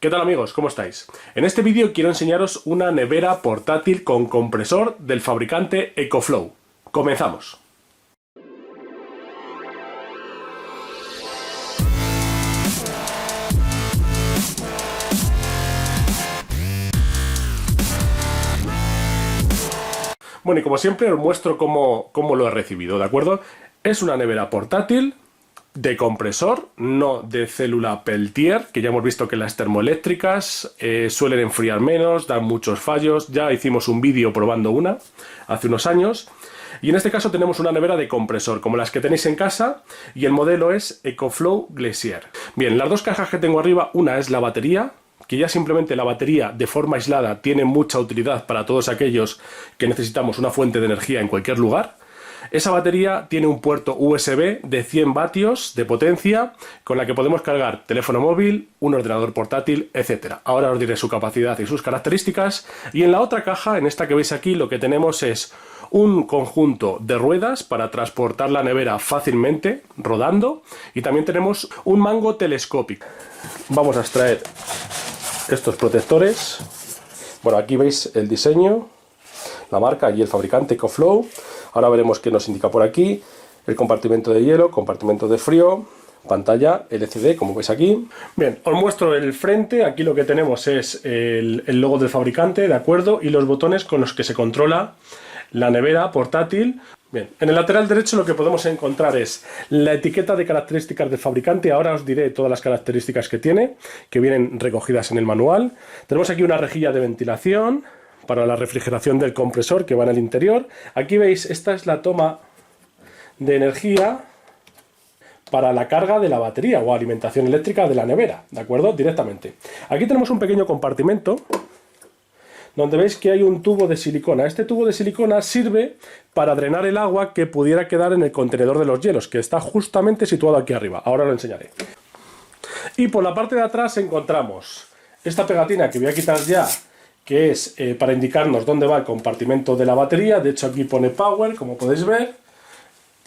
¿Qué tal amigos? ¿Cómo estáis? En este vídeo quiero enseñaros una nevera portátil con compresor del fabricante EcoFlow. ¡Comenzamos! Bueno, y como siempre os muestro cómo lo he recibido, ¿de acuerdo? Es una nevera portátil de compresor, no de célula Peltier, que ya hemos visto que las termoeléctricas suelen enfriar menos, dan muchos fallos. Ya hicimos un vídeo probando una hace unos años. Y en este caso tenemos una nevera de compresor, como las que tenéis en casa, y el modelo es EcoFlow Glacier. Bien, las dos cajas que tengo arriba, una es la batería, que ya simplemente la batería de forma aislada tiene mucha utilidad para todos aquellos que necesitamos una fuente de energía en cualquier lugar. Esa batería tiene un puerto USB de 100 vatios de potencia con la que podemos cargar teléfono móvil, un ordenador portátil, etc. Ahora os diré su capacidad y sus características. Y en la otra caja, en esta que veis aquí, lo que tenemos es un conjunto de ruedas para transportar la nevera fácilmente, rodando. Y también tenemos un mango telescópico. Vamos a extraer estos protectores. Bueno, aquí veis el diseño, la marca y el fabricante EcoFlow. Ahora veremos qué nos indica por aquí. El compartimento de hielo, compartimento de frío, pantalla LCD, como veis aquí. Bien, os muestro el frente. Aquí lo que tenemos es el logo del fabricante, ¿de acuerdo? Y los botones con los que se controla la nevera portátil. Bien, en el lateral derecho lo que podemos encontrar es la etiqueta de características del fabricante. Ahora os diré todas las características que tiene, que vienen recogidas en el manual. Tenemos aquí una rejilla de ventilación para la refrigeración del compresor que va en el interior. Aquí veis, esta es la toma de energía para la carga de la batería o alimentación eléctrica de la nevera, ¿de acuerdo? Directamente. Aquí tenemos un pequeño compartimento donde veis que hay un tubo de silicona. Este tubo de silicona sirve para drenar el agua que pudiera quedar en el contenedor de los hielos, que está justamente situado aquí arriba. Ahora lo enseñaré. Y por la parte de atrás encontramos esta pegatina que voy a quitar ya, que es para indicarnos dónde va el compartimento de la batería. De hecho aquí pone Power, como podéis ver.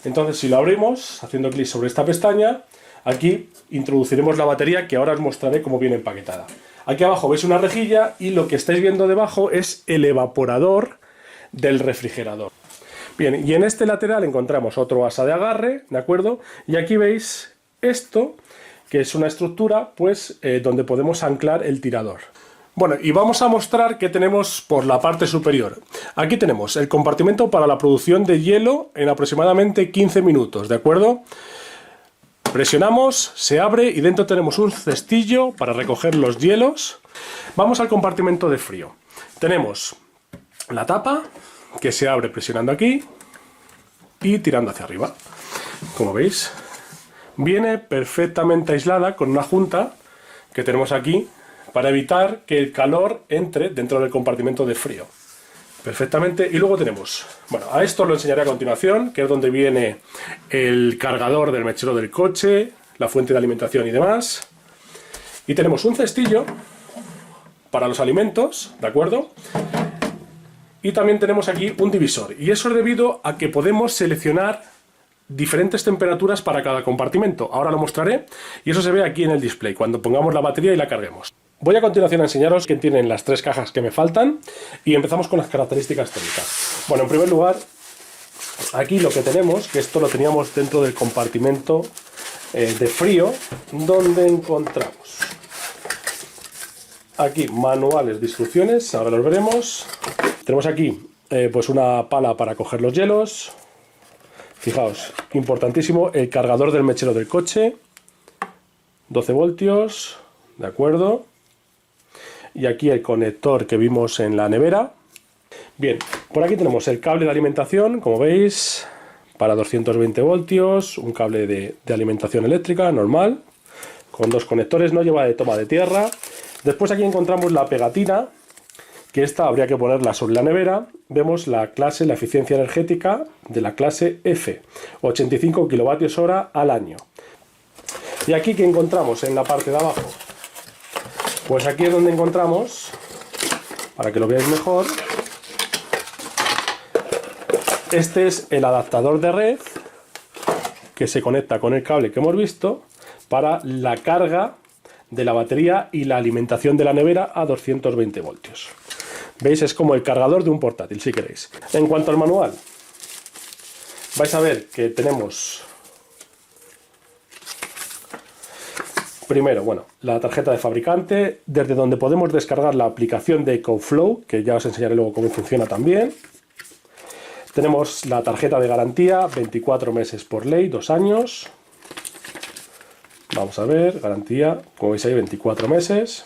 Entonces si lo abrimos, haciendo clic sobre esta pestaña, aquí introduciremos la batería, que ahora os mostraré cómo viene empaquetada. Aquí abajo veis una rejilla y lo que estáis viendo debajo es el evaporador del refrigerador. Bien, y en este lateral encontramos otro asa de agarre, ¿de acuerdo? Y aquí veis esto, que es una estructura pues donde podemos anclar el tirador. Bueno, y vamos a mostrar qué tenemos por la parte superior. Aquí tenemos el compartimento para la producción de hielo en aproximadamente 15 minutos, ¿de acuerdo? Presionamos, se abre y dentro tenemos un cestillo para recoger los hielos. Vamos al compartimento de frío. Tenemos la tapa que se abre presionando aquí y tirando hacia arriba. Como veis, viene perfectamente aislada con una junta que tenemos aquí para evitar que el calor entre dentro del compartimento de frío. Perfectamente. Y luego tenemos, bueno, a esto lo enseñaré a continuación, que es donde viene el cargador del mechero del coche, la fuente de alimentación y demás. Y tenemos un cestillo para los alimentos, ¿de acuerdo? Y también tenemos aquí un divisor. Y eso es debido a que podemos seleccionar diferentes temperaturas para cada compartimento. Ahora lo mostraré y eso se ve aquí en el display, cuando pongamos la batería y la carguemos. Voy a continuación a enseñaros qué tienen las tres cajas que me faltan y empezamos con las características técnicas. Bueno, en primer lugar, aquí lo que tenemos, que esto lo teníamos dentro del compartimento de frío, donde encontramos aquí manuales de instrucciones, ahora los veremos. Tenemos aquí pues una pala para coger los hielos. Fijaos, importantísimo, el cargador del mechero del coche, 12 voltios, ¿de acuerdo? Y aquí el conector que vimos en la nevera. Bien, por aquí tenemos el cable de alimentación, como veis, para 220 voltios, un cable de alimentación eléctrica normal, con dos conectores, no lleva de toma de tierra. Después aquí encontramos la pegatina, que esta habría que ponerla sobre la nevera. Vemos la clase, la eficiencia energética de la clase F, 85 kilovatios hora al año. Y aquí que encontramos en la parte de abajo, pues aquí es donde encontramos, para que lo veáis mejor, este es el adaptador de red que se conecta con el cable que hemos visto para la carga de la batería y la alimentación de la nevera a 220 voltios. ¿Veis? Es como el cargador de un portátil, si queréis. En cuanto al manual, vais a ver que tenemos primero, bueno, la tarjeta de fabricante, desde donde podemos descargar la aplicación de EcoFlow, que ya os enseñaré luego cómo funciona también. Tenemos la tarjeta de garantía, 24 meses por ley, 2 años. Vamos a ver, garantía, como veis ahí, 24 meses.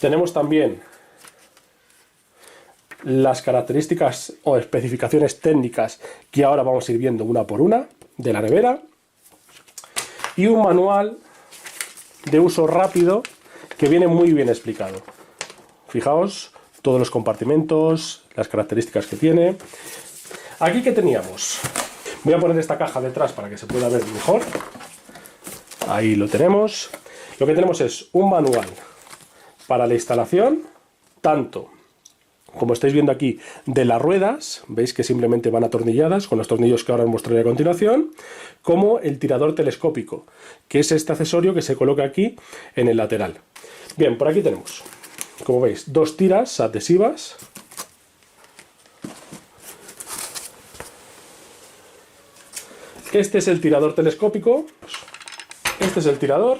Tenemos también las características o especificaciones técnicas que ahora vamos a ir viendo una por una de la nevera. Y un manual de uso rápido que viene muy bien explicado. Fijaos, todos los compartimentos, las características que tiene. Aquí, ¿qué teníamos? Voy a poner esta caja detrás para que se pueda ver mejor. Ahí lo tenemos. Lo que tenemos es un manual para la instalación, tanto, como estáis viendo aquí, de las ruedas, veis que simplemente van atornilladas con los tornillos que ahora os mostraré a continuación, como el tirador telescópico, que es este accesorio que se coloca aquí en el lateral. Bien, por aquí tenemos, como veis, 2 tiras adhesivas. Este es el tirador telescópico, este es el tirador,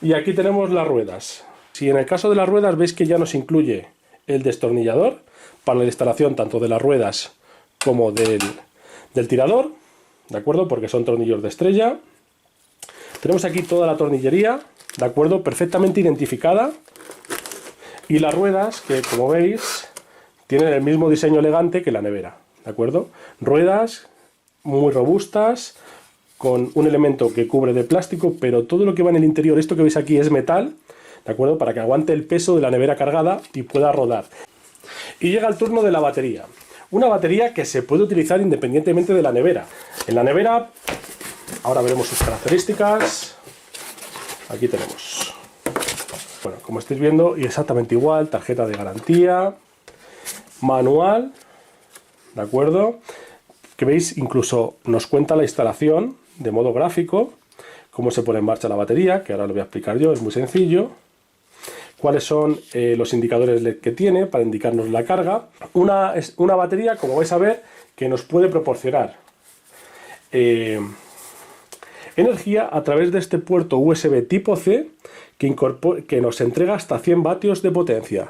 y aquí tenemos las ruedas. Si en el caso de las ruedas veis que ya nos incluye el destornillador para la instalación tanto de las ruedas como del tirador, ¿de acuerdo? Porque son tornillos de estrella. Tenemos aquí toda la tornillería, ¿de acuerdo? Perfectamente identificada. Y las ruedas, que como veis, tienen el mismo diseño elegante que la nevera, ¿de acuerdo? Ruedas muy robustas, con un elemento que cubre de plástico, pero todo lo que va en el interior, esto que veis aquí, es metal, ¿de acuerdo? Para que aguante el peso de la nevera cargada y pueda rodar. Y llega el turno de la batería. Una batería que se puede utilizar independientemente de la nevera. En la nevera, ahora veremos sus características. Aquí tenemos. Bueno, como estáis viendo, y exactamente igual, tarjeta de garantía, manual, ¿de acuerdo? Que veis, incluso nos cuenta la instalación de modo gráfico, cómo se pone en marcha la batería, que ahora lo voy a explicar yo, es muy sencillo. Cuáles son los indicadores LED que tiene para indicarnos la carga. Una batería, como vais a ver, que nos puede proporcionar energía a través de este puerto USB tipo C que nos entrega hasta 100 vatios de potencia.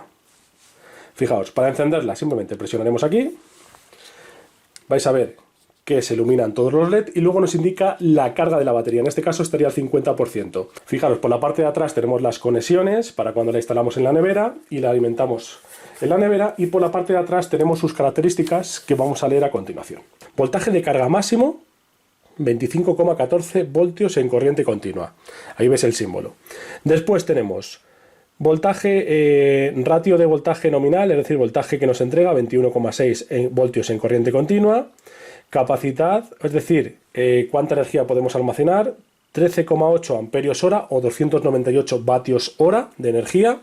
Fijaos, para encenderla simplemente presionaremos aquí. Vais a ver que se iluminan todos los LED y luego nos indica la carga de la batería. En este caso estaría al 50%. Fijaros, por la parte de atrás tenemos las conexiones para cuando la instalamos en la nevera y la alimentamos en la nevera, y por la parte de atrás tenemos sus características que vamos a leer a continuación. Voltaje de carga máximo, 25,14 voltios en corriente continua. Ahí ves el símbolo. Después tenemos voltaje, ratio de voltaje nominal, es decir, voltaje que nos entrega 21,6 voltios en corriente continua. Capacidad, es decir, cuánta energía podemos almacenar, 13,8 amperios hora o 298 vatios hora de energía.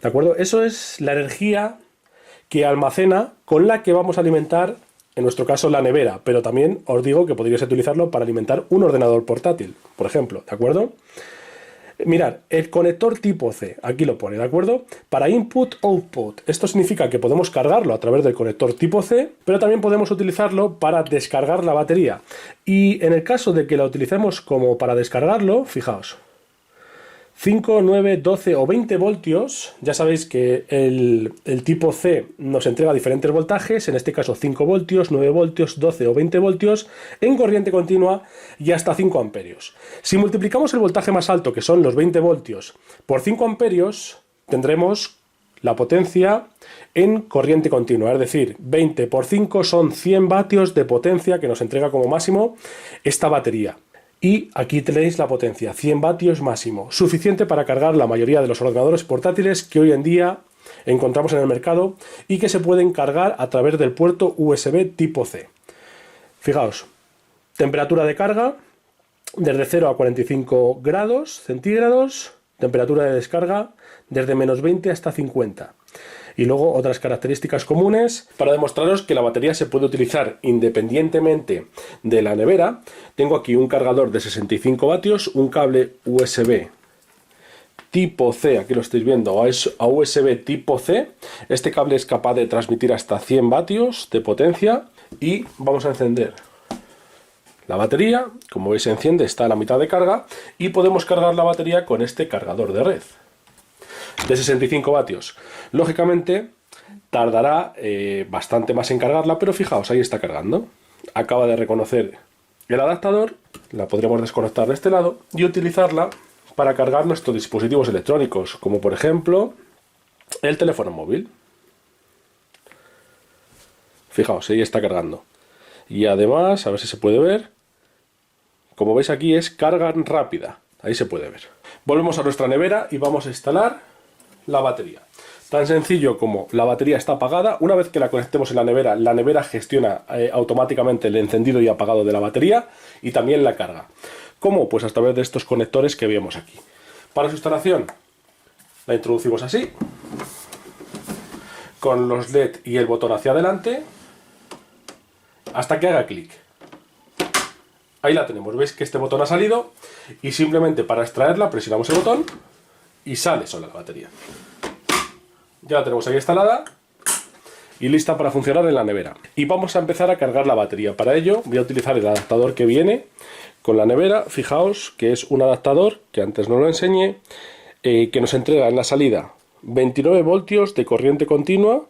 ¿De acuerdo? Eso es la energía que almacena con la que vamos a alimentar, en nuestro caso, la nevera. Pero también os digo que podríais utilizarlo para alimentar un ordenador portátil, por ejemplo. ¿De acuerdo? Mirad, el conector tipo C, aquí lo pone, ¿de acuerdo? Para input-output, esto significa que podemos cargarlo a través del conector tipo C, pero también podemos utilizarlo para descargar la batería. Y en el caso de que la utilicemos como para descargarlo, fijaos, 5, 9, 12 o 20 voltios, ya sabéis que el tipo C nos entrega diferentes voltajes, en este caso 5 voltios, 9 voltios, 12 o 20 voltios en corriente continua y hasta 5 amperios. Si multiplicamos el voltaje más alto, que son los 20 voltios, por 5 amperios, tendremos la potencia en corriente continua, es decir, 20 por 5 son 100 vatios de potencia que nos entrega como máximo esta batería. Y aquí tenéis la potencia, 100 vatios máximo, suficiente para cargar la mayoría de los ordenadores portátiles que hoy en día encontramos en el mercado y que se pueden cargar a través del puerto USB tipo C. Fijaos, temperatura de carga desde 0 a 45 grados centígrados, temperatura de descarga desde -20 hasta 50. Y luego otras características comunes para demostraros que la batería se puede utilizar independientemente de la nevera. Tengo aquí un cargador de 65 vatios, un cable USB tipo C, aquí lo estáis viendo, a USB tipo C. Este cable es capaz de transmitir hasta 100 vatios de potencia y vamos a encender la batería. Como veis, se enciende, está a la mitad de carga y podemos cargar la batería con este cargador de red de 65 vatios. Lógicamente tardará bastante más en cargarla, pero fijaos, ahí está cargando. Acaba de reconocer el adaptador, la podremos desconectar de este lado y utilizarla para cargar nuestros dispositivos electrónicos, como por ejemplo el teléfono móvil. Fijaos, ahí está cargando. Y además, a ver si se puede ver, como veis aquí es carga rápida, ahí se puede ver. Volvemos a nuestra nevera y vamos a instalar la batería. Tan sencillo como la batería está apagada, una vez que la conectemos en la nevera gestiona automáticamente el encendido y apagado de la batería y también la carga. ¿Cómo? Pues a través de estos conectores que vemos aquí. Para su instalación la introducimos así, con los LED y el botón hacia adelante, hasta que haga clic. Ahí la tenemos, veis que este botón ha salido y simplemente para extraerla presionamos el botón y sale sola la batería. Ya la tenemos ahí instalada y lista para funcionar en la nevera. Y vamos a empezar a cargar la batería. Para ello voy a utilizar el adaptador que viene con la nevera. Fijaos que es un adaptador, que antes no lo enseñé, que nos entrega en la salida 29 voltios de corriente continua,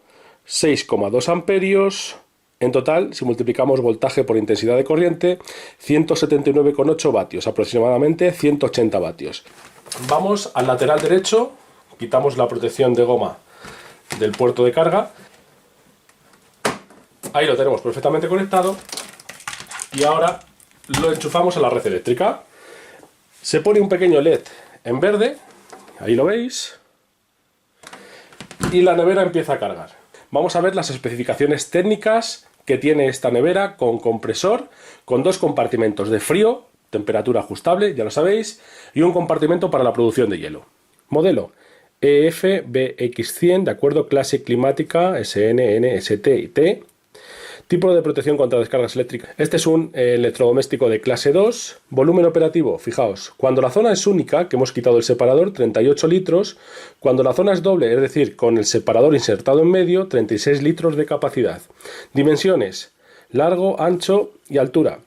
6,2 amperios. En total, si multiplicamos voltaje por intensidad de corriente, 179,8 vatios, aproximadamente 180 vatios. Vamos al lateral derecho, quitamos la protección de goma del puerto de carga. Ahí lo tenemos perfectamente conectado y ahora lo enchufamos a la red eléctrica. Se pone un pequeño LED en verde, ahí lo veis, y la nevera empieza a cargar. Vamos a ver las especificaciones técnicas que tiene esta nevera con compresor, con dos compartimentos de frío, temperatura ajustable, ya lo sabéis, y un compartimento para la producción de hielo. Modelo EF-BX100, de acuerdo, clase climática SN, N, ST y T. Tipo de protección contra descargas eléctricas. Este es un electrodoméstico de clase 2. Volumen operativo, fijaos, cuando la zona es única, que hemos quitado el separador, 38 litros. Cuando la zona es doble, es decir, con el separador insertado en medio, 36 litros de capacidad. Dimensiones, largo, ancho y altura.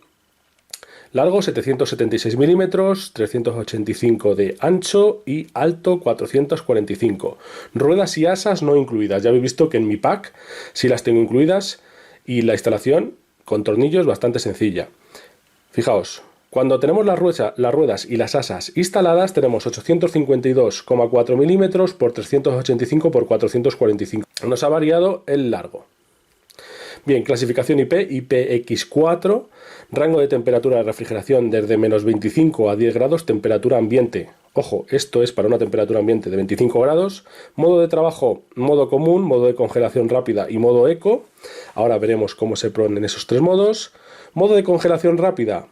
Largo 776 milímetros, 385 de ancho y alto 445. Ruedas y asas no incluidas. Ya habéis visto que en mi pack sí las tengo incluidas. Y la instalación con tornillos bastante sencilla. Fijaos, cuando tenemos las ruedas y las asas instaladas, tenemos 852,4 milímetros por 385 por 445. Nos ha variado el largo. Bien, clasificación IP, IPX4, rango de temperatura de refrigeración desde menos 25 a 10 grados, temperatura ambiente. Ojo, esto es para una temperatura ambiente de 25 grados. Modo de trabajo, modo común, modo de congelación rápida y modo eco. Ahora veremos cómo se ponen esos tres modos. Modo de congelación rápida,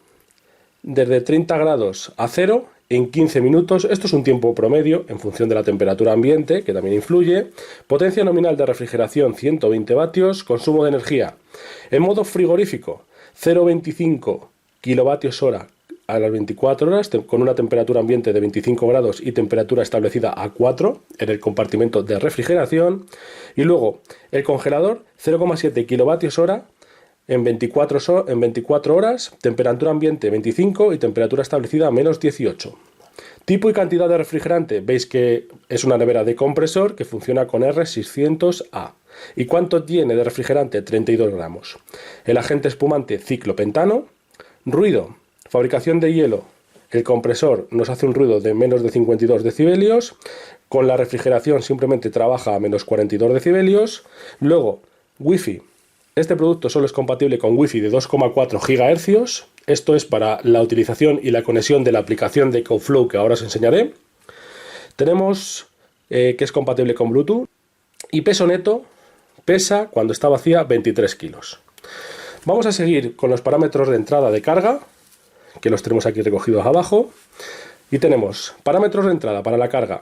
desde 30 grados a 0 en 15 minutos. Esto es un tiempo promedio en función de la temperatura ambiente, que también influye. Potencia nominal de refrigeración 120 vatios. Consumo de energía. En modo frigorífico, 0,25 kilovatios hora a las 24 horas, con una temperatura ambiente de 25 grados y temperatura establecida a 4 en el compartimento de refrigeración. Y luego el congelador, 0,7 kilovatios hora en 24 horas, temperatura ambiente 25 y temperatura establecida a menos 18. Tipo y cantidad de refrigerante, veis que es una nevera de compresor que funciona con R600A. ¿Y cuánto tiene de refrigerante? 32 gramos. El agente espumante ciclopentano. Ruido, fabricación de hielo. El compresor nos hace un ruido de menos de 52 decibelios. Con la refrigeración simplemente trabaja a menos 42 decibelios. Luego, Wi-Fi. Este producto solo es compatible con Wi-Fi de 2,4 GHz. Esto es para la utilización y la conexión de la aplicación de EcoFlow que ahora os enseñaré. Tenemos que es compatible con Bluetooth. Y peso neto, pesa cuando está vacía 23 kilos. Vamos a seguir con los parámetros de entrada de carga, que los tenemos aquí recogidos abajo. Y tenemos parámetros de entrada para la carga.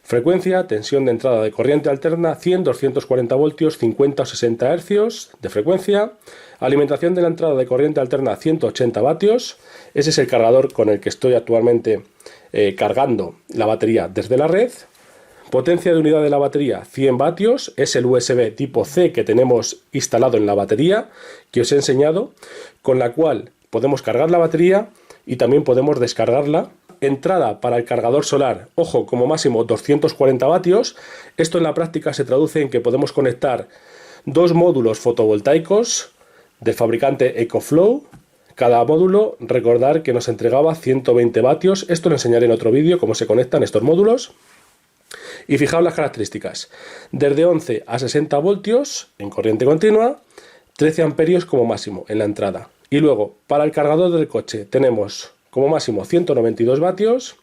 Frecuencia, tensión de entrada de corriente alterna 100, 240 voltios, 50 o 60 hercios de frecuencia. Alimentación de la entrada de corriente alterna 180 vatios. Ese es el cargador con el que estoy actualmente cargando la batería desde la red. Potencia de unidad de la batería 100 vatios. Es el USB tipo C que tenemos instalado en la batería que os he enseñado, con la cual podemos cargar la batería y también podemos descargarla. Entrada para el cargador solar, ojo, como máximo 240 vatios. Esto en la práctica se traduce en que podemos conectar dos módulos fotovoltaicos del fabricante EcoFlow. Cada módulo, recordar que nos entregaba 120 vatios. Esto lo enseñaré en otro vídeo, cómo se conectan estos módulos. Y fijaos las características. Desde 11 a 60 voltios en corriente continua, 13 amperios como máximo en la entrada. Y luego, para el cargador del coche, tenemos como máximo 192 vatios,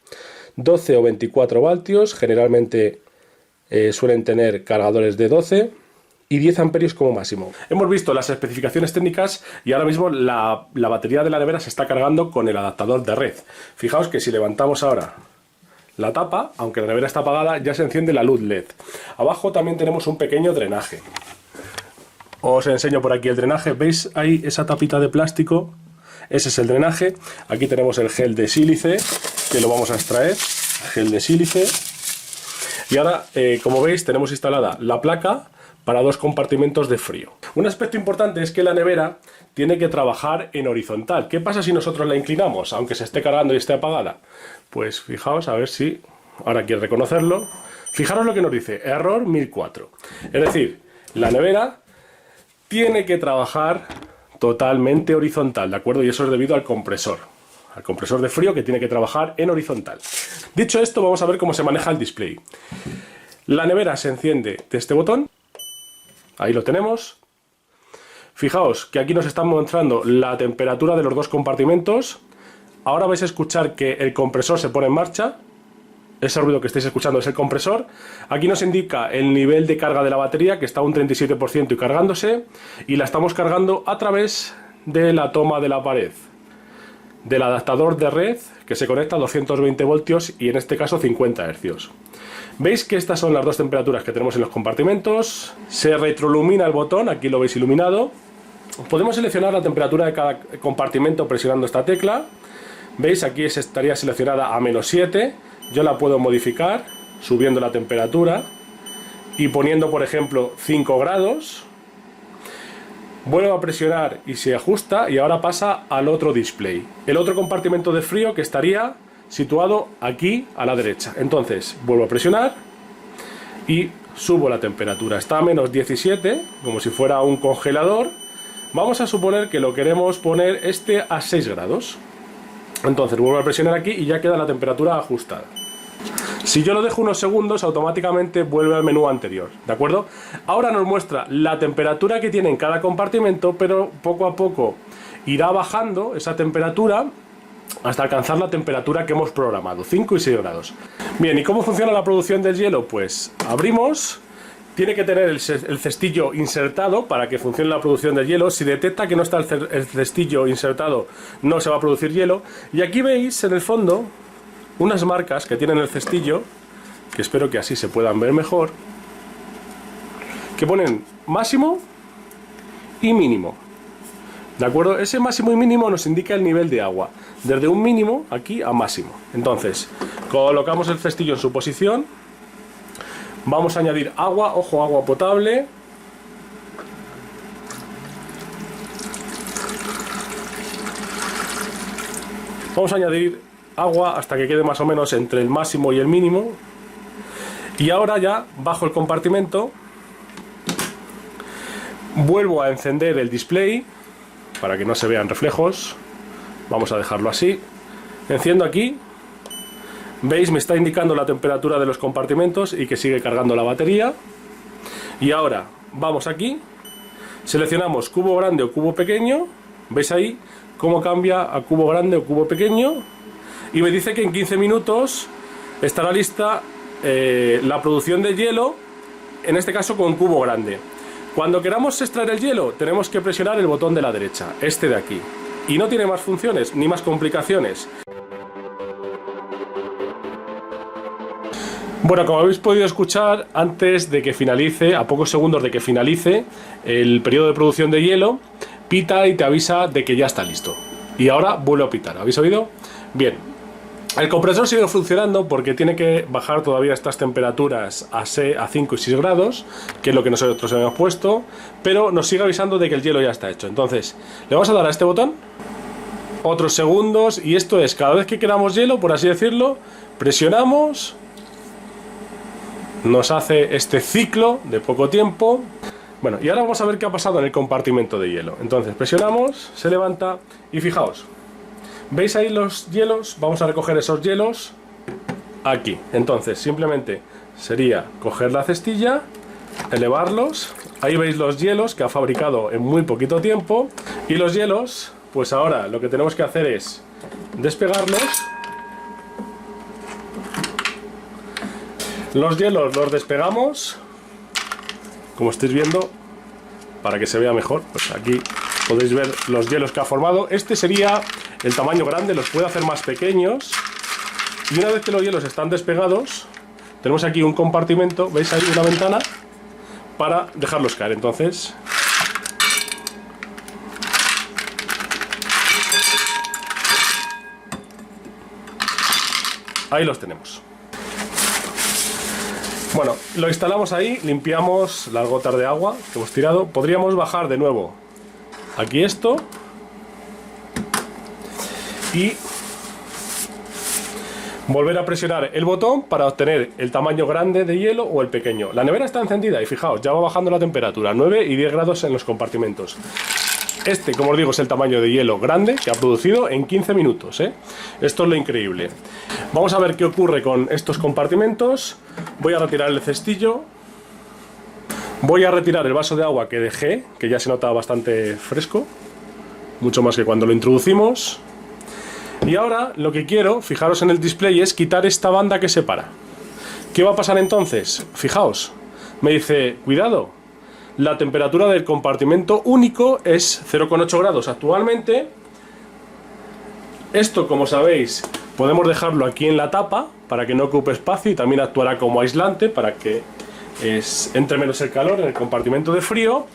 12 o 24 vatios, generalmente suelen tener cargadores de 12, y 10 amperios como máximo. Hemos visto las especificaciones técnicas y ahora mismo la batería de la nevera se está cargando con el adaptador de red. Fijaos que si levantamos ahora la tapa, aunque la nevera está apagada, ya se enciende la luz LED. Abajo también tenemos un pequeño drenaje. Os enseño por aquí el drenaje. ¿Veis ahí esa tapita de plástico? Ese es el drenaje. Aquí tenemos el gel de sílice, que lo vamos a extraer. Gel de sílice. Y ahora, como veis, tenemos instalada la placa para dos compartimentos de frío. Un aspecto importante es que la nevera tiene que trabajar en horizontal. ¿Qué pasa si nosotros la inclinamos, aunque se esté cargando y esté apagada? Pues fijaos, a ver si ahora quiere reconocerlo. Fijaros lo que nos dice, error 1004. Es decir, la nevera tiene que trabajar totalmente horizontal, ¿de acuerdo? Y eso es debido al compresor de frío, que tiene que trabajar en horizontal. Dicho esto, vamos a ver cómo se maneja el display. La nevera se enciende de este botón, ahí lo tenemos. Fijaos que aquí nos están mostrando la temperatura de los dos compartimentos. Ahora vais a escuchar que el compresor se pone en marcha. Ese ruido que estáis escuchando es el compresor. Aquí nos indica el nivel de carga de la batería, que está a un 37% y cargándose, y la estamos cargando a través de la toma de la pared, del adaptador de red, que se conecta a 220 voltios y en este caso 50 hercios. Veis que estas son las dos temperaturas que tenemos en los compartimentos. Se retroilumina el botón, aquí lo veis iluminado. Podemos seleccionar la temperatura de cada compartimento presionando esta tecla. Veis, aquí estaría seleccionada a -7. Yo la puedo modificar subiendo la temperatura y poniendo, por ejemplo, 5 grados. Vuelvo a presionar y se ajusta, y ahora pasa al otro display. El otro compartimento de frío, que estaría situado aquí a la derecha. Entonces vuelvo a presionar y subo la temperatura. Está a -17, como si fuera un congelador. Vamos a suponer que lo queremos poner a 6 grados. Entonces vuelvo a presionar aquí y ya queda la temperatura ajustada. Si yo lo dejo unos segundos, automáticamente vuelve al menú anterior, ¿de acuerdo? Ahora nos muestra la temperatura que tiene en cada compartimento, pero poco a poco irá bajando esa temperatura hasta alcanzar la temperatura que hemos programado, 5 y 6 grados. Bien, ¿y cómo funciona la producción del hielo? Pues abrimos. Tiene que tener el cestillo insertado para que funcione la producción del hielo. Si detecta que no está el cestillo insertado, no se va a producir hielo. Y aquí veis en el fondo unas marcas que tienen el cestillo, que espero que así se puedan ver mejor, que ponen máximo y mínimo. ¿De acuerdo? Ese máximo y mínimo nos indica el nivel de agua, desde un mínimo aquí a máximo. Entonces, colocamos el cestillo en su posición. Vamos a añadir agua, ojo, agua potable. Vamos a añadir agua hasta que quede más o menos entre el máximo y el mínimo. Y ahora ya bajo el compartimento, vuelvo a encender el display para que no se vean reflejos. Vamos a dejarlo así. Enciendo aquí. Veis, me está indicando la temperatura de los compartimentos y que sigue cargando la batería. Y ahora vamos aquí, seleccionamos cubo grande o cubo pequeño. ¿Veis ahí cómo cambia a cubo grande o cubo pequeño? Y me dice que en 15 minutos estará lista la producción de hielo, en este caso con cubo grande. Cuando queramos extraer el hielo, tenemos que presionar el botón de la derecha, este de aquí. Y no tiene más funciones ni más complicaciones. Bueno, como habéis podido escuchar, antes de que finalice, a pocos segundos de que finalice el periodo de producción de hielo, pita y te avisa de que ya está listo. Y ahora vuelve a pitar, ¿habéis oído? Bien, el compresor sigue funcionando porque tiene que bajar todavía estas temperaturas a 5 y 6 grados, que es lo que nosotros hemos puesto, pero nos sigue avisando de que el hielo ya está hecho. Entonces, le vamos a dar a este botón, otros segundos, y esto es, cada vez que queramos hielo, por así decirlo, presionamos, nos hace este ciclo de poco tiempo. Bueno, y ahora vamos a ver qué ha pasado en el compartimento de hielo. Entonces presionamos, se levanta y fijaos, ¿veis ahí los hielos? Vamos a recoger esos hielos aquí. Entonces simplemente sería coger la cestilla, elevarlos, ahí veis los hielos que ha fabricado en muy poquito tiempo. Y los hielos, pues ahora lo que tenemos que hacer es despegarlos. Los hielos los despegamos, como estáis viendo, para que se vea mejor. Pues aquí podéis ver los hielos que ha formado. Este sería el tamaño grande, los puede hacer más pequeños. Y una vez que los hielos están despegados, tenemos aquí un compartimento, ¿veis ahí una ventana? Para dejarlos caer. Entonces, ahí los tenemos. Bueno, lo instalamos ahí, limpiamos las gotas de agua que hemos tirado. Podríamos bajar de nuevo aquí esto y volver a presionar el botón para obtener el tamaño grande de hielo o el pequeño. La nevera está encendida y fijaos, ya va bajando la temperatura, 9 y 10 grados en los compartimentos. Este, como os digo, es el tamaño de hielo grande que ha producido en 15 minutos, ¿eh? Esto es lo increíble. Vamos a ver qué ocurre con estos compartimentos. Voy a retirar el cestillo. Voy a retirar el vaso de agua que dejé, que ya se nota bastante fresco, mucho más que cuando lo introducimos. Y ahora lo que quiero, fijaros en el display, es quitar esta banda que separa. ¿Qué va a pasar entonces? Fijaos, me dice, cuidado, la temperatura del compartimento único es 0,8 grados actualmente. Esto, como sabéis, podemos dejarlo aquí en la tapa para que no ocupe espacio y también actuará como aislante para que entre menos el calor en el compartimento de frío.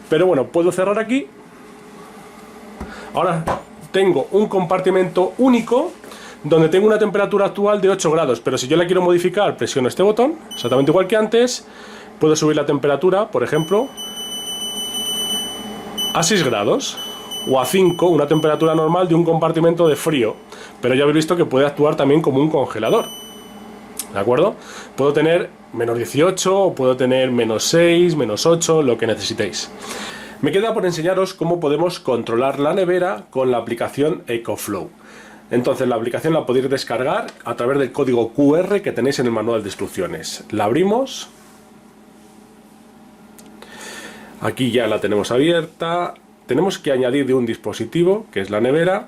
Pero bueno, puedo cerrar aquí. Ahora tengo un compartimento único donde tengo una temperatura actual de 8 grados, pero si yo la quiero modificar, presiono este botón, exactamente igual que antes. Puedo subir la temperatura, por ejemplo, a 6 grados o a 5, una temperatura normal de un compartimento de frío, pero ya habéis visto que puede actuar también como un congelador, ¿de acuerdo? Puedo tener menos 18 o puedo tener menos 6, menos 8, lo que necesitéis. Me queda por enseñaros cómo podemos controlar la nevera con la aplicación EcoFlow. Entonces la aplicación la podéis descargar a través del código QR que tenéis en el manual de instrucciones. La abrimos. Aquí ya la tenemos abierta. Tenemos que añadir de un dispositivo, que es la nevera.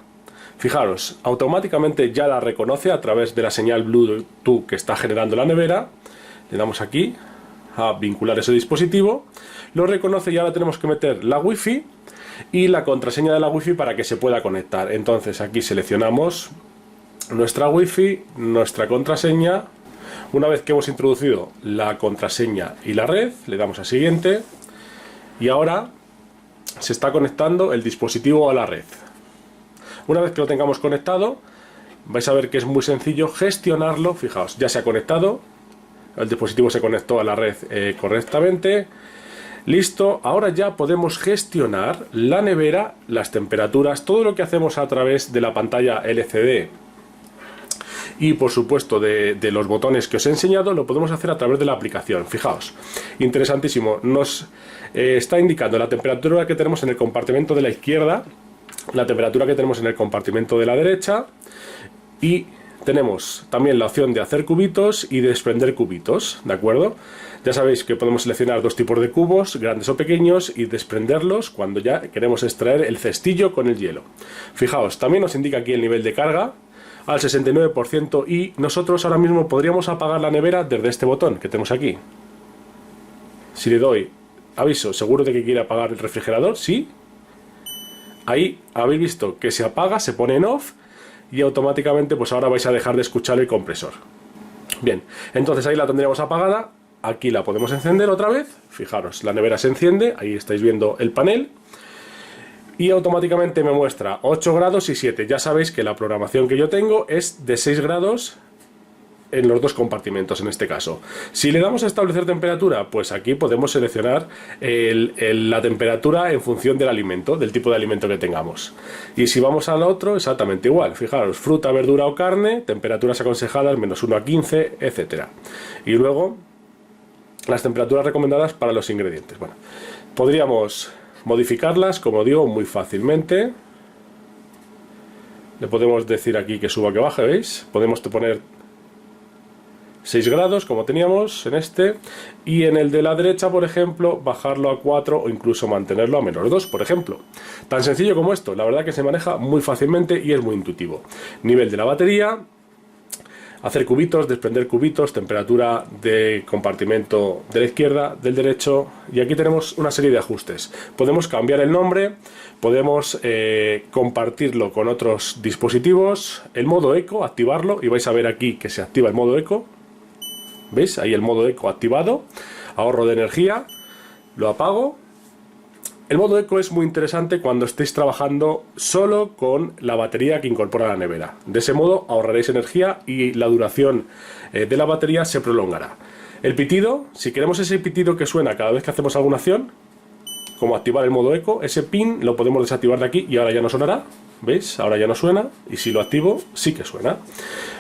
Fijaros, automáticamente ya la reconoce a través de la señal Bluetooth que está generando la nevera. Le damos aquí a vincular ese dispositivo. Lo reconoce y ahora tenemos que meter la Wi-Fi y la contraseña de la Wi-Fi para que se pueda conectar. Entonces aquí seleccionamos nuestra Wi-Fi, nuestra contraseña. Una vez que hemos introducido la contraseña y la red, le damos a siguiente. Y ahora se está conectando el dispositivo a la red. Una vez que lo tengamos conectado, vais a ver que es muy sencillo gestionarlo. Fijaos, ya se ha conectado, el dispositivo se conectó a la red correctamente. Listo, ahora ya podemos gestionar la nevera, las temperaturas, todo lo que hacemos a través de la pantalla LCD y por supuesto de los botones que os he enseñado, lo podemos hacer a través de la aplicación. Fijaos, interesantísimo, nos está indicando la temperatura que tenemos en el compartimento de la izquierda, la temperatura que tenemos en el compartimento de la derecha, y tenemos también la opción de hacer cubitos y desprender cubitos, ¿de acuerdo? Ya sabéis que podemos seleccionar dos tipos de cubos, grandes o pequeños, y desprenderlos cuando ya queremos extraer el cestillo con el hielo. Fijaos, también nos indica aquí el nivel de carga al 69% y nosotros ahora mismo podríamos apagar la nevera desde este botón que tenemos aquí. Si le doy aviso, seguro de que quiere apagar el refrigerador, sí. Ahí habéis visto que se apaga, se pone en off y automáticamente pues ahora vais a dejar de escuchar el compresor. Bien, entonces ahí la tendríamos apagada. Aquí la podemos encender otra vez. Fijaros, la nevera se enciende, ahí estáis viendo el panel. Y automáticamente me muestra 8 grados y 7. Ya sabéis que la programación que yo tengo es de 6 grados en los dos compartimentos en este caso. Si le damos a establecer temperatura, pues aquí podemos seleccionar la temperatura en función del alimento, del tipo de alimento que tengamos. Y si vamos al otro, exactamente igual. Fijaros, fruta, verdura o carne, temperaturas aconsejadas -1 a 15, etc. Y luego las temperaturas recomendadas para los ingredientes. Bueno, podríamos modificarlas, como digo, muy fácilmente. Le podemos decir aquí que suba, que baje, ¿veis? Podemos poner 6 grados como teníamos en este, y en el de la derecha, por ejemplo, bajarlo a 4 o incluso mantenerlo a -2, por ejemplo. Tan sencillo como esto, la verdad que se maneja muy fácilmente y es muy intuitivo. Nivel de la batería, hacer cubitos, desprender cubitos, temperatura de compartimento de la izquierda, del derecho, y aquí tenemos una serie de ajustes. Podemos cambiar el nombre, podemos compartirlo con otros dispositivos, el modo eco, activarlo, y vais a ver aquí que se activa el modo eco. ¿Veis? Ahí el modo eco activado, ahorro de energía, lo apago. El modo eco es muy interesante cuando estéis trabajando solo con la batería que incorpora la nevera. De ese modo ahorraréis energía y la duración de la batería se prolongará. El pitido, si queremos ese pitido que suena cada vez que hacemos alguna acción, como activar el modo eco, ese pin lo podemos desactivar de aquí y ahora ya no sonará. ¿Veis? Ahora ya no suena, y si lo activo sí que suena.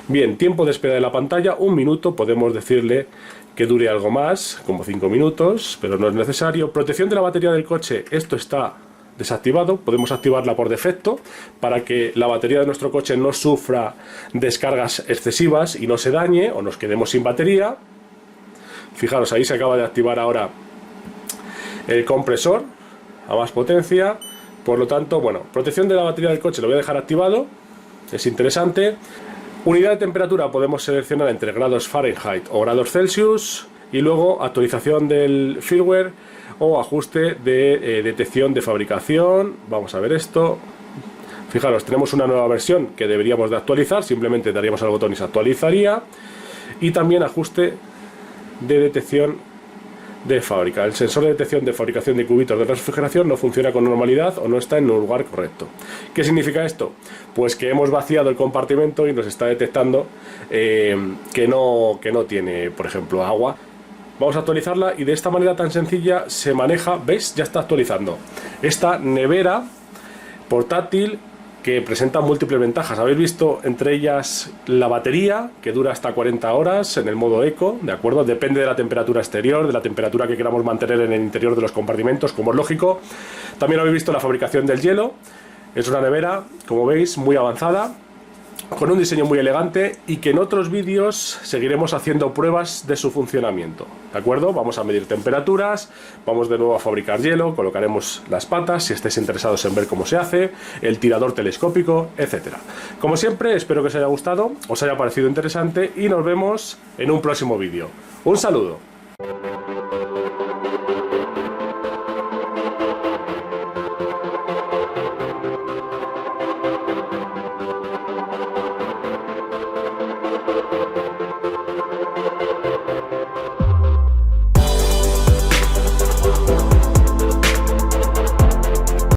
Bien, tiempo de espera de la pantalla, 1 minuto. Podemos decirle que dure algo más, como 5 minutos, pero no es necesario. Protección de la batería del coche, esto está desactivado. Podemos activarla por defecto para que la batería de nuestro coche no sufra descargas excesivas y no se dañe o nos quedemos sin batería. Fijaros, ahí se acaba de activar ahora el compresor a más potencia. Por lo tanto, bueno, protección de la batería del coche lo voy a dejar activado, es interesante. Unidad de temperatura podemos seleccionar entre grados Fahrenheit o grados Celsius, y luego actualización del firmware o ajuste de detección de fabricación. Vamos a ver esto. Fijaros, tenemos una nueva versión que deberíamos de actualizar, simplemente daríamos al botón y se actualizaría. Y también ajuste de detección de fábrica. El sensor de detección de fabricación de cubitos de refrigeración no funciona con normalidad o no está en un lugar correcto. ¿Qué significa esto? Pues que hemos vaciado el compartimento y nos está detectando que no tiene, por ejemplo, agua. Vamos a actualizarla y de esta manera tan sencilla se maneja. ¿Veis? Ya está actualizando esta nevera portátil, que presenta múltiples ventajas. Habéis visto entre ellas la batería, que dura hasta 40 horas en el modo eco, ¿de acuerdo? Depende de la temperatura exterior, de la temperatura que queramos mantener en el interior de los compartimentos, como es lógico. También habéis visto la fabricación del hielo. Es una nevera, como veis, muy avanzada, con un diseño muy elegante, y que en otros vídeos seguiremos haciendo pruebas de su funcionamiento, ¿de acuerdo? Vamos a medir temperaturas, vamos de nuevo a fabricar hielo, colocaremos las patas si estáis interesados en ver cómo se hace, el tirador telescópico, etcétera. Como siempre, espero que os haya gustado, os haya parecido interesante y nos vemos en un próximo vídeo. Un saludo.